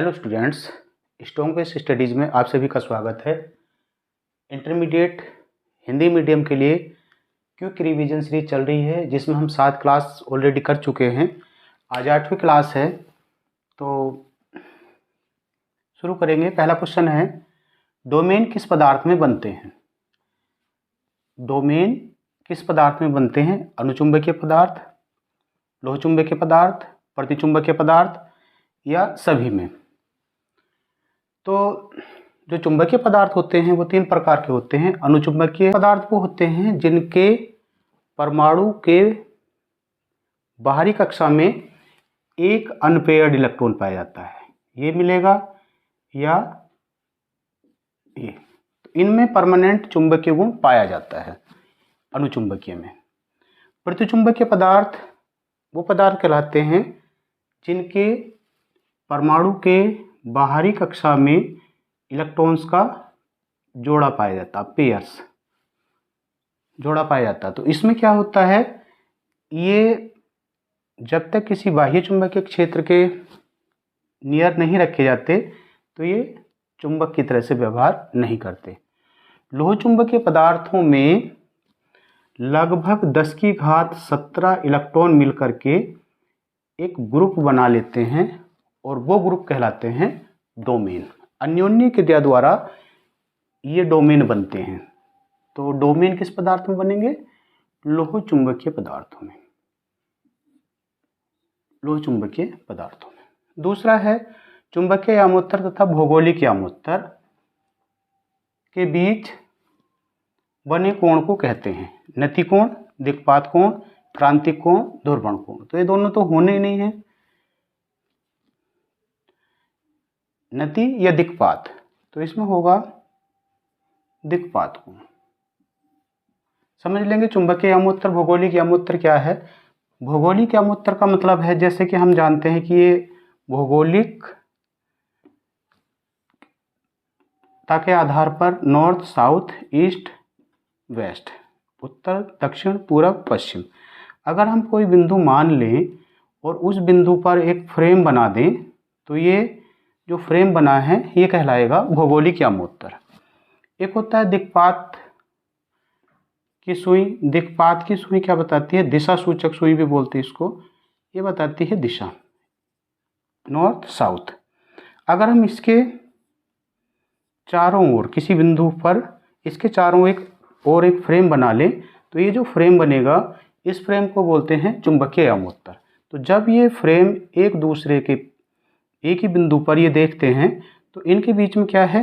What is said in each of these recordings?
Hello students, strong base studies में आप सभी का स्वागत है। इंटरमीडिएट हिंदी मीडियम के लिए क्विक रिवीजन सीरीज चल रही है जिसमें हम 7 क्लास ऑलरेडी कर चुके हैं। आज 8वीं क्लास है तो शुरू करेंगे। पहला क्वेश्चन है, डोमेन किस पदार्थ में बनते हैं? डोमेन किस पदार्थ में बनते हैं? अनुचुंबकीय पदार्थ, लोहचुंबकीय पदार्थ, प्रतिचुंबकीय पदार्थ या सभी में? तो जो चुंबकीय पदार्थ होते हैं वो 3 प्रकार के होते हैं। अनुचुंबकीय पदार्थ वो होते हैं जिनके परमाणु के बाहरी कक्षा में एक अनपेयर्ड इलेक्ट्रॉन पाया जाता है, ये मिलेगा या ये। तो इनमें परमानेंट चुंबकीय गुण पाया जाता है अनुचुंबकीय में। प्रतिचुंबकीय पदार्थ वो पदार्थ कहलाते हैं जिनके परमाणु के बाहरी कक्षा में इलेक्ट्रॉन्स का जोड़ा पाया जाता, पेयर्स जोड़ा पाया जाता। तो इसमें क्या होता है, ये जब तक किसी बाह्य चुंबकीय क्षेत्र के नियर नहीं रखे जाते तो ये चुंबक की तरह से व्यवहार नहीं करते। लोह चुंबकीय पदार्थों में लगभग 10 की घात 17 इलेक्ट्रॉन मिलकर के एक ग्रुप बना लेते हैं और वो ग्रुप कहलाते हैं डोमेन। अन्योन्य क्रिया द्वारा ये डोमेन बनते हैं। तो डोमेन किस पदार्थ में बनेंगे? लोह चुंबकीय पदार्थों में, लोह चुंबकीय पदार्थों में। दूसरा है, चुंबकीय यामोत्तर तथा भौगोलिक यामोत्तर के बीच बने कोण को कहते हैं नति कोण, दिक्पात कोण, क्रांतिक कोण, ध्रुवण कोण। तो ये दोनों तो होने ही नहीं है, नति या दिक्पात। तो इसमें होगा दिक्पात कोण। समझ लेंगे चुंबकीय यामोत्तर, भौगोलिक यामोत्तर क्या है। भौगोलिक यामोत्तर का मतलब है, जैसे कि हम जानते हैं कि ये भौगोलिक के आधार पर नॉर्थ, साउथ, ईस्ट, वेस्ट, उत्तर, दक्षिण, पूरब, पश्चिम, अगर हम कोई बिंदु मान लें और उस बिंदु पर एक फ्रेम बना दें तो ये जो फ्रेम बना है ये कहलाएगा भौगोलिक यामोत्तर। एक होता है दिक्पात की सुई। दिक्पात की सुई क्या बताती है? दिशा सूचक सुई भी बोलते हैं इसको। ये बताती है दिशा, नॉर्थ, साउथ। अगर हम इसके चारों ओर किसी बिंदु पर इसके चारों एक फ्रेम बना लें तो ये जो फ्रेम बनेगा इस फ्रेम को बोलते हैं चुंबकीय यामोत्तर। तो जब ये फ्रेम एक दूसरे के एक ही बिंदु पर ये देखते हैं तो इनके बीच में क्या है,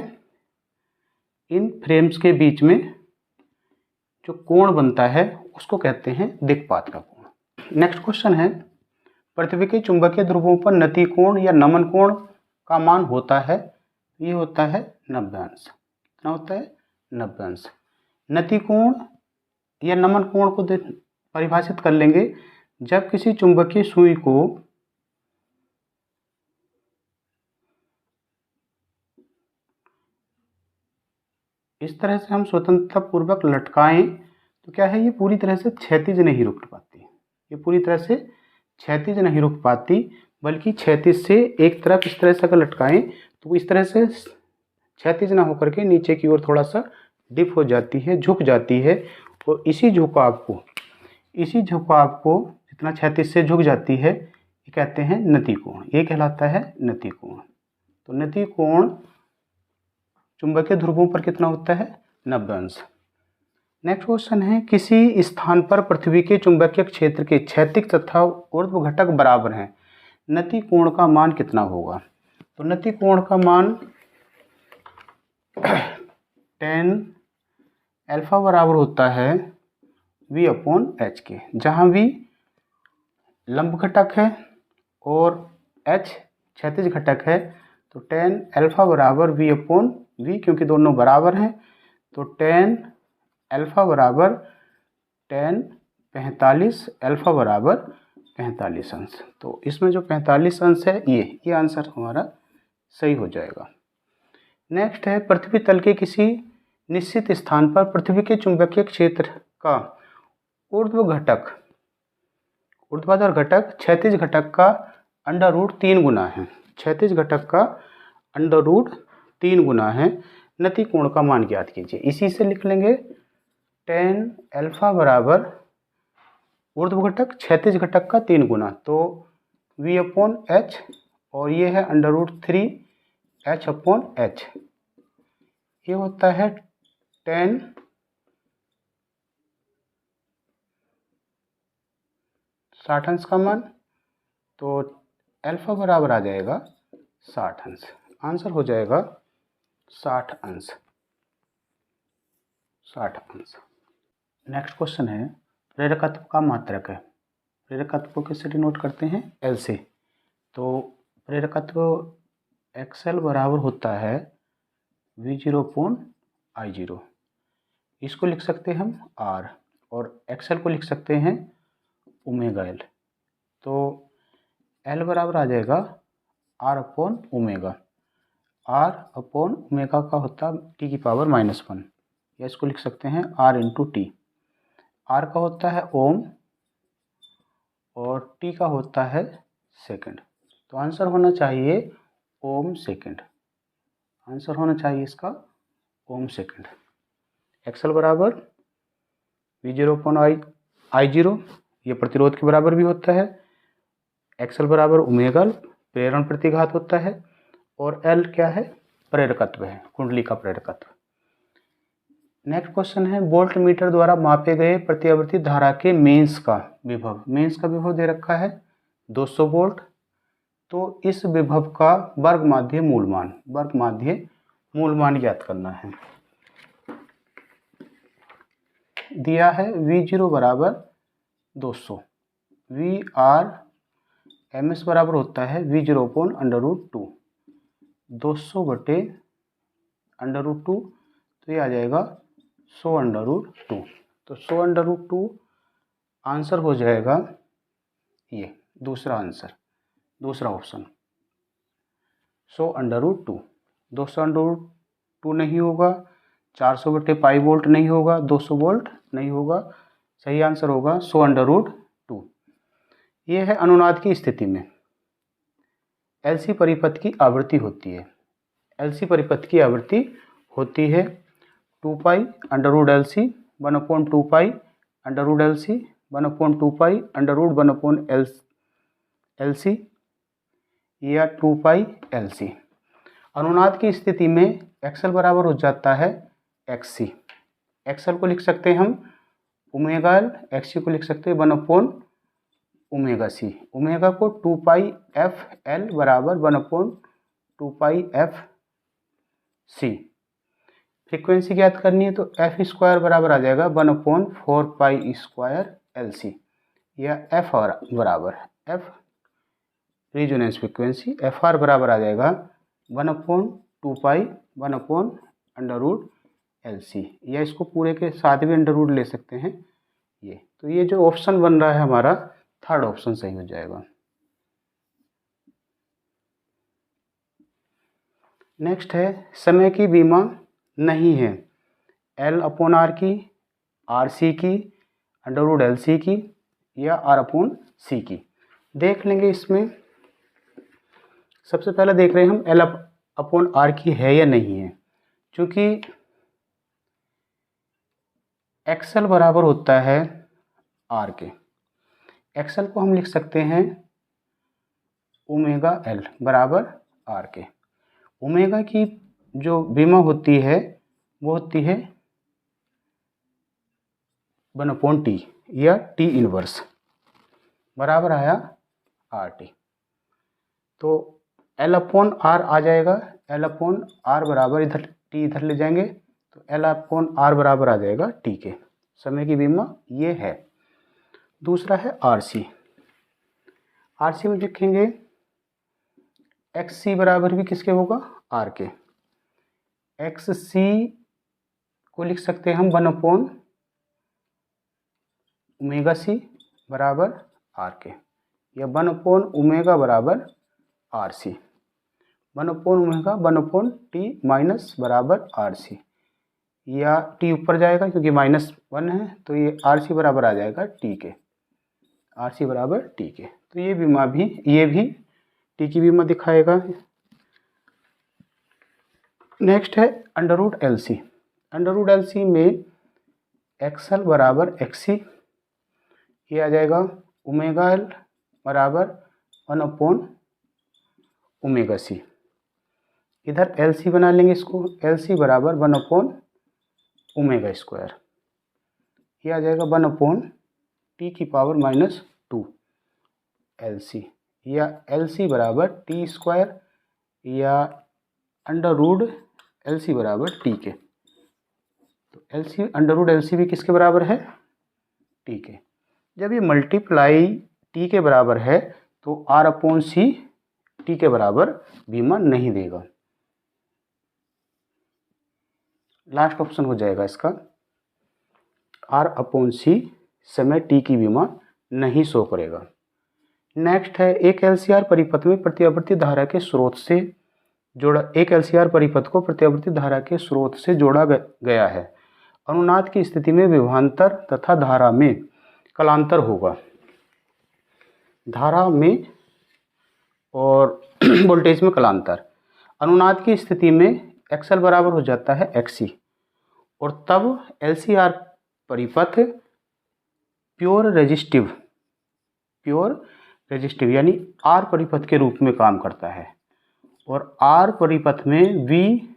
इन फ्रेम्स के बीच में जो कोण बनता है उसको कहते हैं दिक्पात का कोण। नेक्स्ट क्वेश्चन है, पृथ्वी के चुंबकीय ध्रुवों पर नति कोण या नमन कोण का मान होता है, ये होता है 90 अंश। कितना होता है? 90 अंश। नति कोण या नमन कोण को परिभाषित कर लेंगे, जब किसी चुंबकीय सुई को इस तरह से हम स्वतंत्रता पूर्वक लटकाएं तो क्या है, ये पूरी तरह से क्षैतिज नहीं रुक पाती। ये पूरी तरह से क्षैतिज नहीं रुक पाती, बल्कि क्षैतिज से एक तरफ इस तरह से अगर लटकाएं तो इस तरह से क्षैतिज ना होकर के नीचे की ओर थोड़ा सा डिप हो जाती है, झुक जाती है। और इसी झुकाव को जितना क्षैतिज से झुक जाती है ये कहते हैं नति कोण। ये कहलाता है नति कोण। तो नति कोण चुंबकीय ध्रुवों पर कितना होता है? 90 अंश। नेक्स्ट क्वेश्चन है, किसी स्थान पर पृथ्वी के चुंबकीय क्षेत्र के क्षैतिज तथा ऊर्ध्व घटक बराबर हैं, नति कोण का मान कितना होगा? तो नति कोण का मान tan अल्फा बराबर होता है V/H के, जहाँ V लंब घटक है और H क्षैतिज घटक है। तो tan अल्फा बराबर V/V, क्योंकि दोनों बराबर हैं तो tan अल्फा बराबर tan 45, अल्फा बराबर 45 अंश। तो इसमें जो 45 अंश है ये आंसर हमारा सही हो जाएगा। नेक्स्ट है, पृथ्वी तल के किसी निश्चित स्थान पर पृथ्वी के चुंबकीय क्षेत्र का ऊर्ध्वाधर घटक क्षैतिज घटक का √3 गुना है। क्षैतिज घटक का √3 गुना है नति कोण का मान ज्ञात कीजिए। इसी से लिख लेंगे tan अल्फा बराबर ऊर्ध्व घटक क्षैतिज घटक का 3 गुना, तो v/h और ये है √3h/h। ये होता है tan 60 अंश का मान, तो अल्फा बराबर आ जाएगा 60 अंश। आंसर हो जाएगा 60 अंश। नेक्स्ट क्वेश्चन है प्रेरकत्व का मात्रक है। प्रेरकत्व को किससे डिनोट करते हैं? L से। तो प्रेरकत्व XL बराबर होता है V0/I0। इसको लिख सकते हैं हम R, और XL को लिख सकते हैं ω/L। तो L बराबर आ जाएगा R/ω। R/ω का होता T⁻⁻1, या इसको लिख सकते हैं R×T। R का होता है ओम और T का होता है सेकंड, तो आंसर होना चाहिए ओम सेकंड। आंसर होना चाहिए इसका ओम सेकंड। XL बराबर V0/I0, ये प्रतिरोध के बराबर भी होता है। XL बराबर ω, प्रेरण प्रतिघात होता है, और L क्या है? प्रेरकत्व है, कुंडली का प्रेरकत्व। नेक्स्ट क्वेश्चन है वोल्ट मीटर द्वारा मापे गए प्रतिवर्ती धारा के मेंस का विभव। मेंस का विभव दे रखा है 200 वोल्ट। तो इस विभव का वर्ग माध्य मूल मान ज्ञात करना है। दिया है V0 बराबर 200, VRMS बराबर होता है V0/√2, 200/√2, तो ये आ जाएगा 100/√2। तो 100/√2 आंसर हो जाएगा ये दूसरा आंसर, दूसरा ऑप्शन 100/√2। 200/√2 नहीं होगा, 400/π वोल्ट नहीं होगा, 200 वोल्ट नहीं होगा। सही आंसर होगा 100/√2। ये है अनुनाद की स्थिति में LC परिपथ की आवृत्ति होती है। LC परिपथ की आवृत्ति होती है 2π√LC 1/2π √LC 1/2π √1/LC या 2πLC। अनुनाद की स्थिति में XL बराबर हो जाता है XC। XL को लिख सकते हैं हम ω/L, XC को लिख सकते हैं 1/ωc। ओमेगा को 2πfL बराबर 1/2πfc। फ्रीक्वेंसी ज्ञात करनी है तो f² बराबर आ जाएगा 1/4π² या f बराबर f रेजोनेंस फ्रीक्वेंसी FR बराबर आ जाएगा 1/2π/√LC, या इसको पूरे के साथ भी √ ले सकते हैं ये। तो ये जो ऑप्शन बन रहा है हमारा थर्ड ऑप्शन सही हो जाएगा। नेक्स्ट है समय की बीमा नहीं है L/R की, RC की, √LC की या R/C की। देख लेंगे इसमें सबसे पहले देख रहे हैं हम L/R की है या नहीं है। क्योंकि XL बराबर होता है R के, XL को हम लिख सकते हैं ω/L बराबर R के। ओमेगा की जो बीमा होती है वो होती है 1/T या T इनवर्स बराबर आया RT। तो L/R आ जाएगा, L/R बराबर इधर T इधर ले जाएंगे तो L/R बराबर आ जाएगा T के। समय की बीमा ये है। दूसरा है RC। RC में लिखेंगे XC बराबर भी किसके होगा? R के। XC को लिख सकते हैं हम 1/ωc बराबर R के, या 1/ω बराबर RC। 1/ω 1/T बराबर RC, या T ऊपर जाएगा क्योंकि -1 है, तो ये RC बराबर आ जाएगा T के। RC बराबर T के। तो ये भी T की बीमा दिखाएगा। नेक्स्ट है under root L C. Under root L C में एक्सएल बराबर एक्सी, ये आ जाएगा ओमेगा एल बराबर 1/ओमेगा सी। इधर एल सी बना लेंगे इसको, एल सी बराबर 1/ओमेगा स्क्वायर, ये आ जाएगा 1/T⁻⁻2 एल सी, या एल सी बराबर टी स्क्वायर या अंडर रूट एल सी बराबर टी के। तो L C under root L C भी किसके बराबर है? टी के। जब ये मल्टीप्लाई टी के बराबर है तो R/C टी के बराबर भी मान नहीं देगा। लास्ट ऑप्शन हो जाएगा इसका, R/C समय टी की भी मान नहीं शो करेगा। नेक्स्ट है एक एलसीआर परिपथ में प्रत्यावर्ती धारा के स्रोत से जोड़ा, एक एलसीआर परिपथ को प्रत्यावर्ती धारा के स्रोत से जोड़ा गया है। अनुनाद की स्थिति में विभवांतर तथा धारा में कलांतर होगा। धारा में और वोल्टेज में कलांतर। अनुनाद की स्थिति में एक्सएल बराबर हो जाता है एक्सी, और तब एलसीआर परिपथ प्योर रेजिस्टिव यानी आर परिपथ के रूप में काम करता है। और आर परिपथ में वी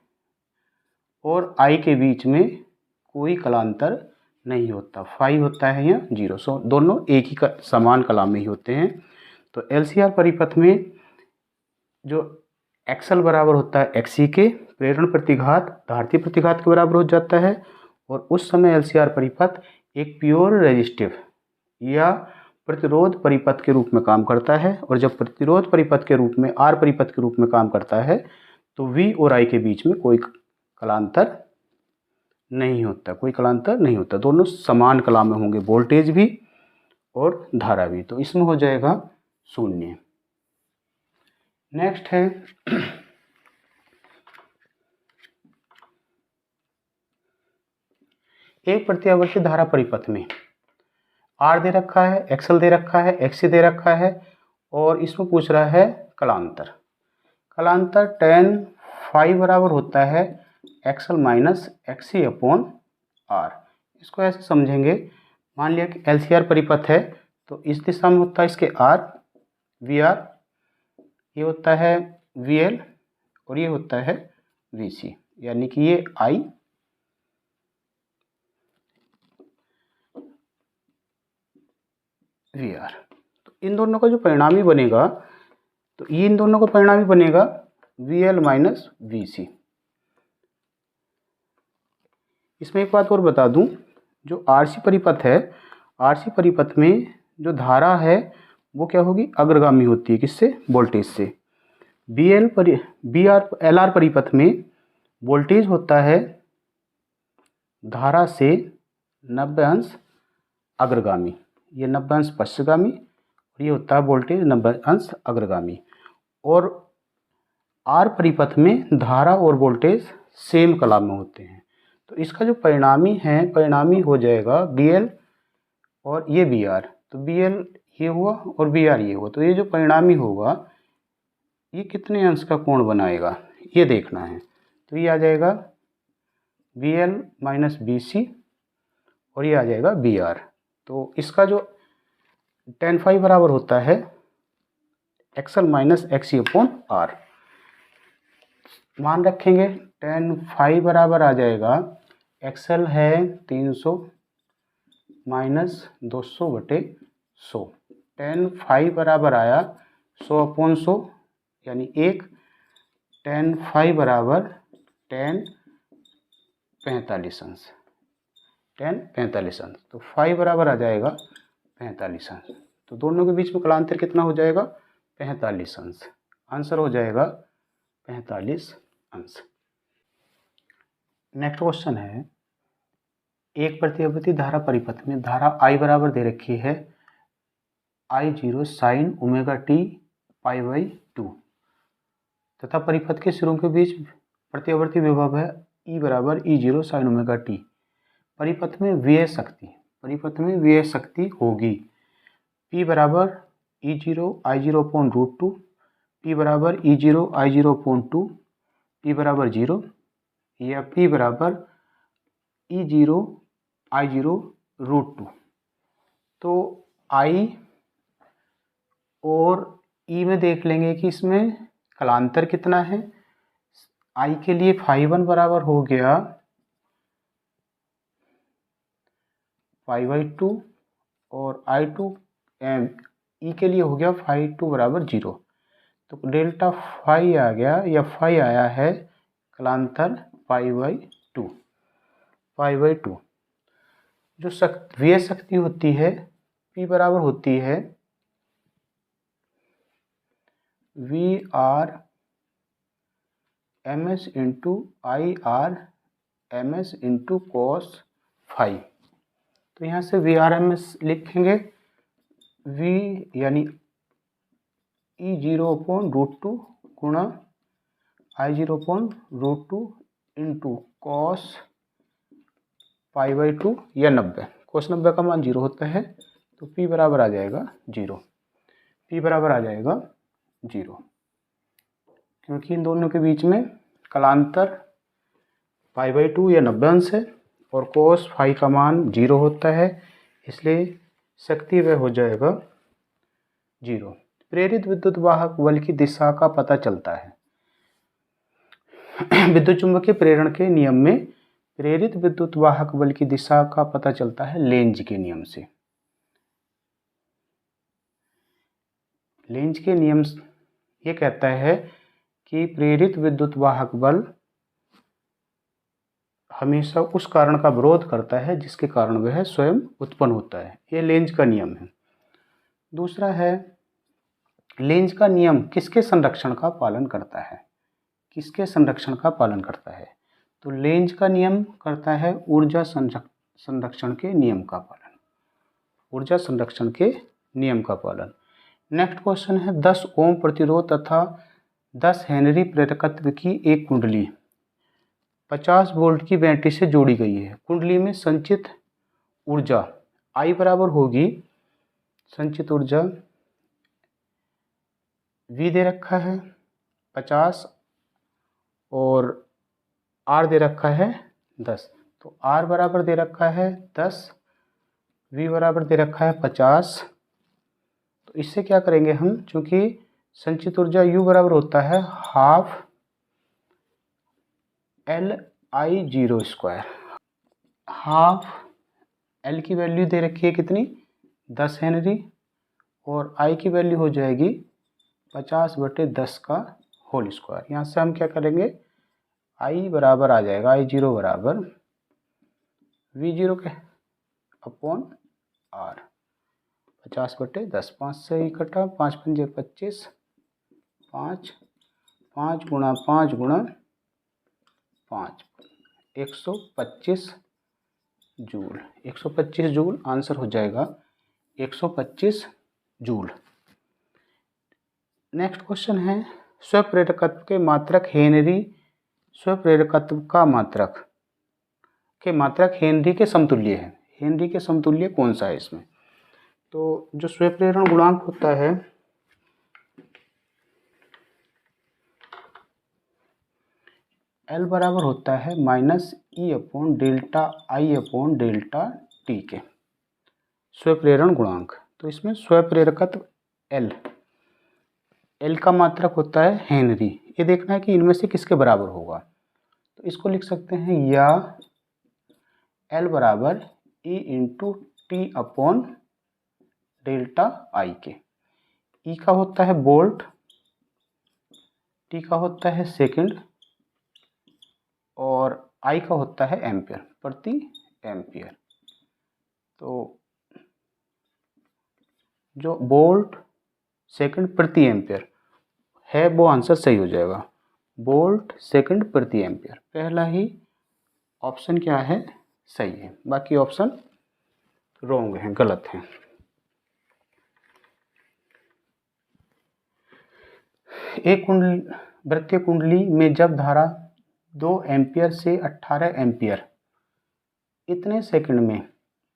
और आई के बीच में कोई कलांतर नहीं होता, फाई होता है या जीरो। सो दोनों एक ही समान कला में ही होते हैं। तो एलसीआर परिपथ में जो एक्सएल बराबर होता है एक्सी के, प्रेरण प्रतिघात धारती प्रतिघात के बराबर हो जाता है, और उस समय एलसीआर परिपथ एक प्योर रेजिस्टिव या प्रतिरोध परिपथ के रूप में काम करता है। और जब प्रतिरोध परिपथ के रूप में आर परिपथ के रूप में काम करता है तो वी और आई के बीच में कोई कलांतर नहीं होता, दोनों समान कला में होंगे, वोल्टेज भी और धारा भी। तो इसमें हो जाएगा 0। नेक्स्ट है एक प्रत्यावर्ती धारा परिपथ में आर दे रखा है, एक्सएल दे रखा है, एक्सी दे रखा है, और इसमें पूछ रहा है कलांतर। tan फाई बराबर होता है X L minus X C upon R. इसको ऐसे समझेंगे, मान लिया कि एलसीआर परिपथ है तो इस दिशा में होता है इसके आर, वी आर, ये होता है वी एल, और ये होता है वी सी, यानी कि ये आई वी आर। तो इन दोनों का जो परिणामी बनेगा, तो ये इन दोनों का परिणामी बनेगा वी एल माइनस वी सी। इसमें एक बात और बता दूं, जो आरसी परिपथ है, आरसी परिपथ में जो धारा है वो क्या होगी? अग्रगामी होती है। किससे? वोल्टेज से। एल आर परिपथ में वोल्टेज होता है धारा से 90 अंश अग्रगामी, ये 90 अंश पश्चगामी, और ये होता है वोल्टेज 90 अंश अग्रगामी। और आर परिपथ में धारा और वोल्टेज सेम कला में होते हैं। तो इसका जो परिणामी है, परिणामी हो जाएगा बी एल और ये बी आर। तो बी एल ये हुआ और बी आर ये हुआ, तो ये जो परिणामी होगा ये कितने अंश का कोण बनाएगा ये देखना है। तो ये आ जाएगा B L minus B C, और ये आ जाएगा बी आर। तो इसका जो tan फाई बराबर होता है X L minus X C upon R. मान रखेंगे tan फाई बराबर आ जाएगा, एक्सएल है 300 माइनस 200/100, tan फाई बराबर आया 100/100 यानी 1, tan फाई बराबर tan 45 अंश, tan 45 अंश। तो फाई बराबर आ जाएगा 45 अंश। तो दोनों के बीच में कलांतर कितना हो जाएगा? 45 अंश। आंसर हो जाएगा 45 अंश। नेक्स्ट क्वेश्चन है, एक प्रत्यावर्ती धारा परिपथ में धारा I बराबर दे रखी है I0 साइन ओमेगा टी π/2 तथा परिपथ के सिरों के बीच प्रत्यावर्ती विभव है E बराबर E0 साइन ओमेगा टी। परिपथ में व्यय शक्ति होगी P बराबर E0 I0/√2, P बराबर E0 I0/2, P बराबर 0, या P बराबर I0 तो I और E में देख लेंगे कि इसमें कालांतर कितना है। I के लिए φ1 बराबर हो गया π/2 और E के लिए हो गया φ2 बराबर 0। तो डेल्टा फाई आ गया या फाई आया है कालांतर π/2। जो विय शक्ति होती है P बराबर होती है VR ms into IR ms into cos phi. तो यहाँ से VRMS लिखेंगे V यानी E0/√2 गुणा I0/√2 इंटू cos π/2 या 90। cos 90 का मान 0 होता है तो P बराबर आ जाएगा 0। P बराबर आ जाएगा 0 क्योंकि इन दोनों के बीच में कालांतर π/2 या 90 अंश है और cos फाई का मान 0 होता है, इसलिए शक्ति वह हो जाएगा 0। प्रेरित विद्युत वाहक बल की दिशा का पता चलता है। विद्युत चुम्बकीय प्रेरण के नियम में प्रेरित विद्युत वाहक बल की दिशा का पता चलता है लेंज के नियम से। लेंज के नियम ये कहता है कि प्रेरित विद्युत वाहक बल हमेशा उस कारण का विरोध करता है जिसके कारण वह स्वयं उत्पन्न होता है। ये लेंज का नियम है। दूसरा है लेंज का नियम किसके संरक्षण का पालन करता है। किसके संरक्षण का पालन करता है? तो लेंज का नियम करता है ऊर्जा संरक्षण के नियम का पालन। ऊर्जा संरक्षण के नियम का पालन। नेक्स्ट क्वेश्चन है 10 ओम प्रतिरोध तथा 10 हेनरी प्रेरकत्व की एक कुंडली 50 वोल्ट की बैटरी से जोड़ी गई है। कुंडली में संचित ऊर्जा I बराबर होगी, संचित ऊर्जा V दे रखा है 50 और R दे रखा है 10। तो R बराबर दे रखा है 10, V बराबर दे रखा है 50। तो इससे क्या करेंगे हम, चूँकि संचित ऊर्जा U बराबर होता है हाफ LI0²। हाफ L की वैल्यू दे रखी है कितनी 10 हेनरी और I की वैल्यू हो जाएगी 50/10 का होल स्क्वायर। यहाँ से हम क्या करेंगे I बराबर आ जाएगा I0 बराबर V0 के अपॉन R 50/10। 5 से ही कटा, 5 पंजे 25, 5 गुणा 5 गुणा 5 125 जूल। 125 जूल आंसर हो जाएगा 125 जूल। नेक्स्ट क्वेश्चन है स्वप्रेरकत्व के मात्रक हेनरी। स्वप्रेरकत्व का मात्रक हेनरी के समतुल्य है। हेनरी के समतुल्य कौन सा है इसमें? तो जो स्वप्रेरण गुणांक होता है L बराबर होता है -E/ΔI/ΔT के स्वप्रेरण गुणांक। तो इसमें स्वप्रेरकत्व L का मात्रक होता है हेनरी। ये देखना है कि इनमें से किसके बराबर होगा। तो इसको लिख सकते हैं या L बराबर E/T/ΔI के। E का होता है वोल्ट, T का होता है सेकंड और I का होता है एम्पियर, प्रति एम्पियर। तो जो वोल्ट सेकंड प्रति एम्पियर है वो आंसर सही हो जाएगा। वोल्ट सेकंड प्रति एम्पियर पहला ही ऑप्शन क्या है सही है, बाकी ऑप्शन रॉन्ग है, गलत है। एक वृत्तीय कुंडली में जब धारा 2 एम्पियर से 18 एम्पियर इतने सेकंड में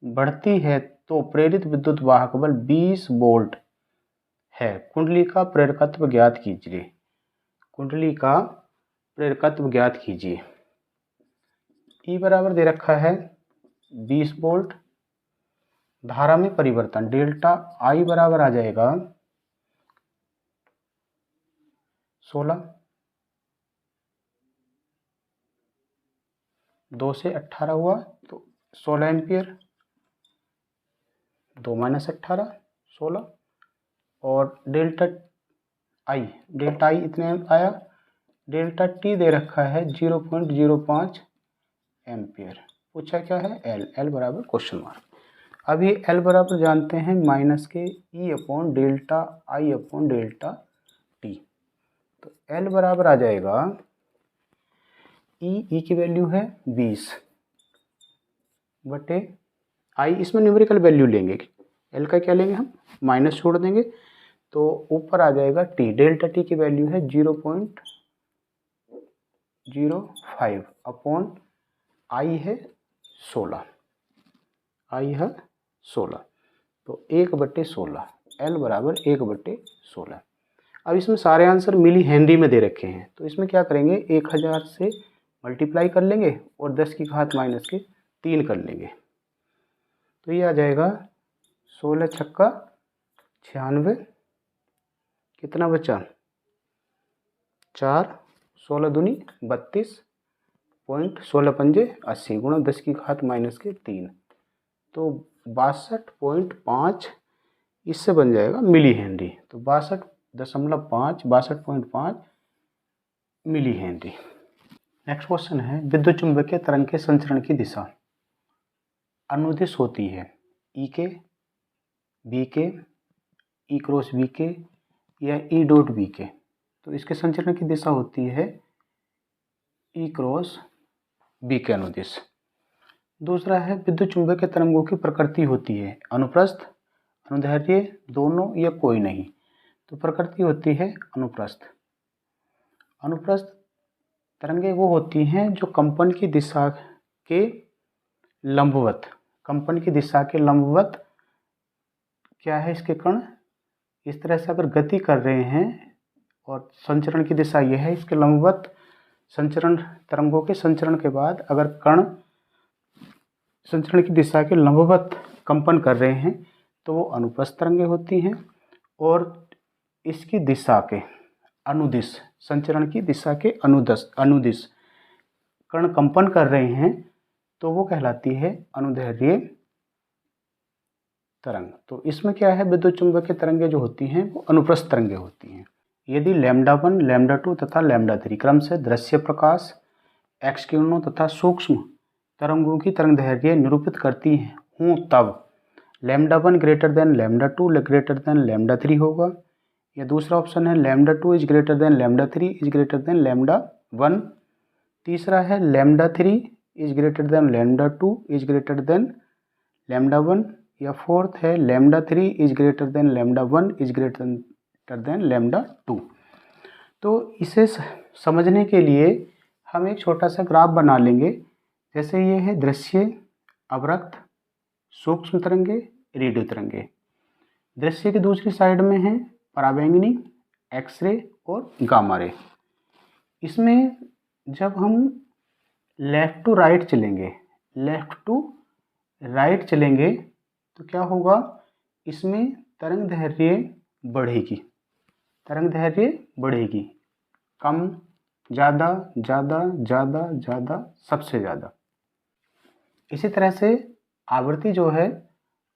बढ़ती है तो प्रेरित विद्युत वाहक बल 20 वोल्ट है। कुंडली का प्रेरकत्व ज्ञात कीजिए। कुंडली का प्रेरकत्व ज्ञात कीजिए। ई बराबर दे रखा है 20 वोल्ट। धारा में परिवर्तन डेल्टा आई बराबर आ जाएगा 16, 2 से 18 हुआ तो 16 एम्पियर, 2 - 18 16, और डेल्टा आई इतने आया। डेल्टा टी दे रखा है 0.05 एम्पियर। पूछा क्या है एल बराबर क्वेश्चन मार्क। अब ये एल बराबर जानते हैं माइनस के ई अपॉन डेल्टा आई अपॉन डेल्टा टी। तो एल बराबर आ जाएगा ई की वैल्यू है 20 बटे आई, इसमें न्यूमेरिकल वैल्यू लेंगे, एल का क्या लेंगे हम माइनस छोड़ देंगे, तो ऊपर आ जाएगा टी। डेल्टा टी की वैल्यू है 0.05 अपॉन आई है 16, तो 1/16, एल बराबर 1/16। अब इसमें सारे आंसर मिली हेनरी में दे रखे हैं, तो इसमें क्या करेंगे 1000 से मल्टीप्लाई कर लेंगे और 10 की घात -3 कर लेंगे, तो ये आ जाएगा 16 छक्का 96, कितना बचा 4, 16 दूनी 32, 16 पंजे 80 गुणा 10 की घात -3, तो 62.5 इससे बन जाएगा मिली हेनरी। तो 62.5 मिली हेनरी। नेक्स्ट क्वेश्चन है विद्युत चुंबकीय तरंग के संचरण की दिशा अनुदिश होती है ई के, बी के, ई क्रॉस बी के या ई डॉट बी के। तो इसके संचरण की दिशा होती है ई क्रॉस बी के अनुदिश। दूसरा है विद्युत चुंबकीय तरंगों की प्रकृति होती है अनुप्रस्थ, अनुदैर्ध्य, दोनों या कोई नहीं। तो प्रकृति होती है अनुप्रस्थ। अनुप्रस्थ तरंगें वो होती हैं जो कंपन की दिशा के लंबवत, क्या है इसके कण, इस तरह से अगर गति कर रहे हैं और संचरण की दिशा यह है इसके लंबवत, संचरण तरंगों के संचरण के बाद अगर कण संचरण की दिशा के लंबवत कंपन कर रहे हैं तो वो अनुप्रस्थ तरंगें होती हैं। और इसकी दिशा के अनुदिश, संचरण की दिशा के अनुदिश कण कंपन कर रहे हैं तो वो कहलाती है अनुदैर्ध्य तरंग। तो इसमें क्या है विद्युत चुंबकीय तरंगें जो होती हैं वो अनुप्रस्थ तरंगें होती हैं। यदि λ1, λ2 तथा λ3 क्रम से दृश्य प्रकाश, एक्स किरणों तथा सूक्ष्म तरंगों की तरंगदैर्घ्य निरूपित करती हूँ तब λ1 ग्रेटर देन λ2 ग्रेटर देन λ3 होगा। या दूसरा ऑप्शन है λ2 is greater than λ3 is greater than λ1। तीसरा है λ3 is greater than λ2 is greater than λ1। या फोर्थ है λ3 is greater than λ1 is greater than λ2। तो इसे समझने के लिए हम एक छोटा सा ग्राफ बना लेंगे। जैसे ये है दृश्य, अवरक्त, सूक्ष्म तरंगे, रेडियो तरंगे। दृश्य की दूसरी साइड में है पराबैंगनी, एक्सरे और गामा रे। इसमें जब हम लेफ़्ट टू राइट चलेंगे तो क्या होगा, इसमें तरंगदैर्घ्य बढ़ेगी, कम, ज़्यादा, ज़्यादा, ज़्यादा, ज़्यादा, सबसे ज़्यादा। इसी तरह से आवृत्ति जो है,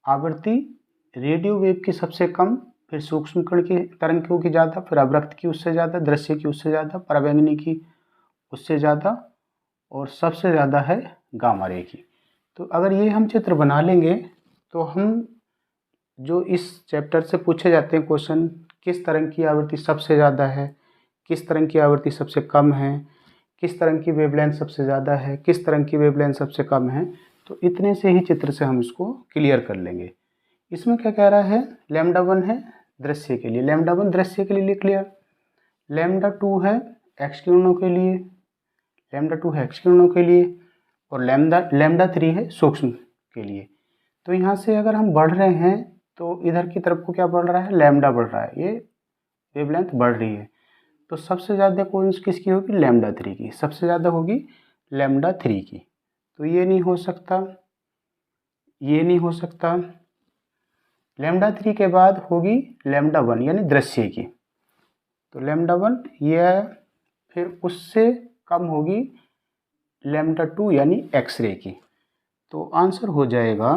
आवृत्ति रेडियो वेव की सबसे कम, फिर सूक्ष्म कण की तरंगों की ज़्यादा, फिर अवरक्त की उससे ज़्यादा, दृश्य की उससे ज़्यादा, पराबैंगनी की उससे ज़्यादा, और सबसे ज़्यादा है गामा रे की। तो अगर ये हम चित्र बना लेंगे तो हम जो इस चैप्टर से पूछे जाते हैं क्वेश्चन, किस तरंग की आवृत्ति सबसे ज़्यादा है, किस तरंग की आवृत्ति सबसे कम है, किस तरंग की वेवलेंथ सबसे ज़्यादा है, किस तरंग की वेवलेंथ सबसे कम है, तो इतने से ही चित्र से हम इसको क्लियर कर लेंगे। इसमें क्या कह रहा है, λ1 है दृश्य के लिए, λ1 दृश्य के लिए क्लियर, λ2 है एक्स किरणों के लिए, और λ3 है सूक्ष्म के लिए। तो यहाँ से अगर हम बढ़ रहे हैं तो इधर की तरफ को क्या बढ़ रहा है, लैम्डा बढ़ रहा है, ये वेवलेंथ बढ़ रही है। तो सबसे ज़्यादा कोई किसकी होगी, λ3 की, सबसे ज़्यादा होगी λ3 की। तो ये नहीं हो सकता, ये नहीं हो सकता। λ3 के बाद होगी λ1 यानी दृश्य की, तो λ1 यह, फिर उससे कम होगी λ2 यानी एक्सरे की। तो आंसर हो जाएगा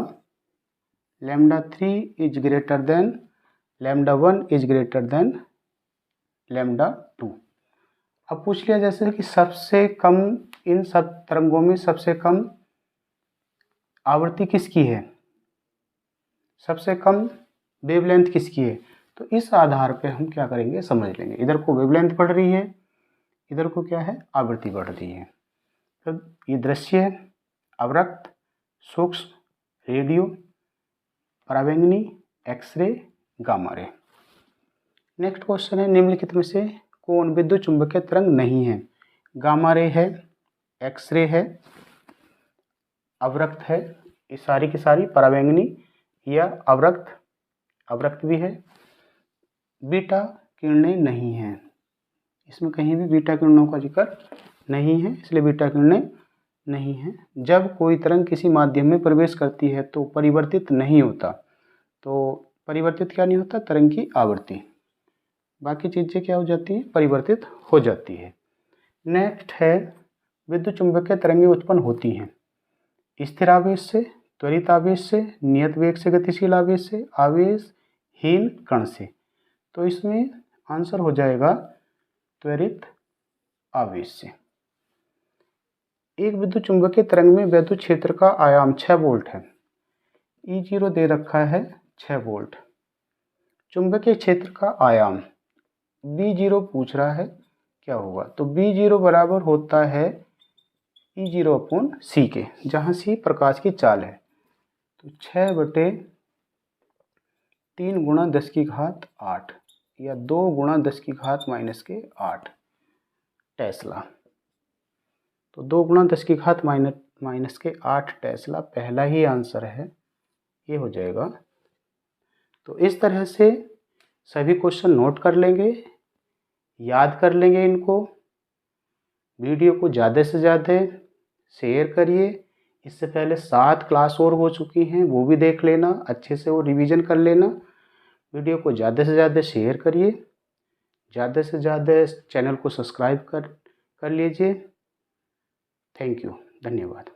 λ3 is greater than λ1 is greater than λ2। अब पूछ लिया जैसे कि सबसे कम, इन सब तरंगों में सबसे कम आवृत्ति किसकी है, सबसे कम वेवलेंथ किसकी है, तो इस आधार पे हम क्या करेंगे, समझ लेंगे। इधर को वेवलेंथ बढ़ रही है, इधर को क्या है, आवृत्ति बढ़ रही है। तो ये दृश्य है, अवरक्त, सूक्ष्म, रेडियो, पराबैंगनी, x ray, gamma ray. Next question है, निम्नलिखित में से कौन विद्युत चुंबकीय तरंग नहीं है। गामा रे है, एक्सरे है, अवरक्त है, ये सारी की सारी पराबैंगनी या अवरक्त भी है। बीटा किरणें नहीं हैं, इसमें कहीं भी बीटा किरणों का जिक्र नहीं है, इसलिए बीटा किरणें नहीं है। जब कोई तरंग किसी माध्यम में प्रवेश करती है तो परिवर्तित नहीं होता, तो परिवर्तित क्या नहीं होता, तरंग की आवृत्ति, बाकी चीज़ें क्या हो जाती हैं, परिवर्तित हो जाती है। नेक्स्ट है, विद्युत चुंबकीय तरंगें उत्पन्न होती हैं स्थिर आवेश से, त्वरित आवेश से, नियत वेग से गतिशील आवेश से, आवेशहीन कण से। तो इसमें आंसर हो जाएगा त्वरित आवेश से। एक विद्युत चुंबकीय तरंग में विद्युत क्षेत्र का आयाम 6 वोल्ट है। E0 दे रखा है 6 वोल्ट। चुंबकीय क्षेत्र का आयाम B0 पूछ रहा है, क्या होगा, तो B0 बराबर होता है E0 अपॉन C के, जहाँ C प्रकाश की चाल है। तो 6/3 गुणा 10 की घात 8 या 2 गुणा 10 की घात -8 टेस्ला। तो 2 गुणा 10 की घात -8 टेस्ला पहला ही आंसर है, ये हो जाएगा। तो इस तरह से सभी क्वेश्चन नोट कर लेंगे, याद कर लेंगे इनको। वीडियो को ज़्यादा से ज़्यादा शेयर करिए। इससे पहले 7 क्लास और हो चुकी हैं, वो भी देख लेना, अच्छे से वो रिवीजन कर लेना। वीडियो को ज़्यादा से ज़्यादा शेयर करिए, ज़्यादा से ज़्यादा चैनल को सब्सक्राइब कर लीजिए। थैंक यू, धन्यवाद।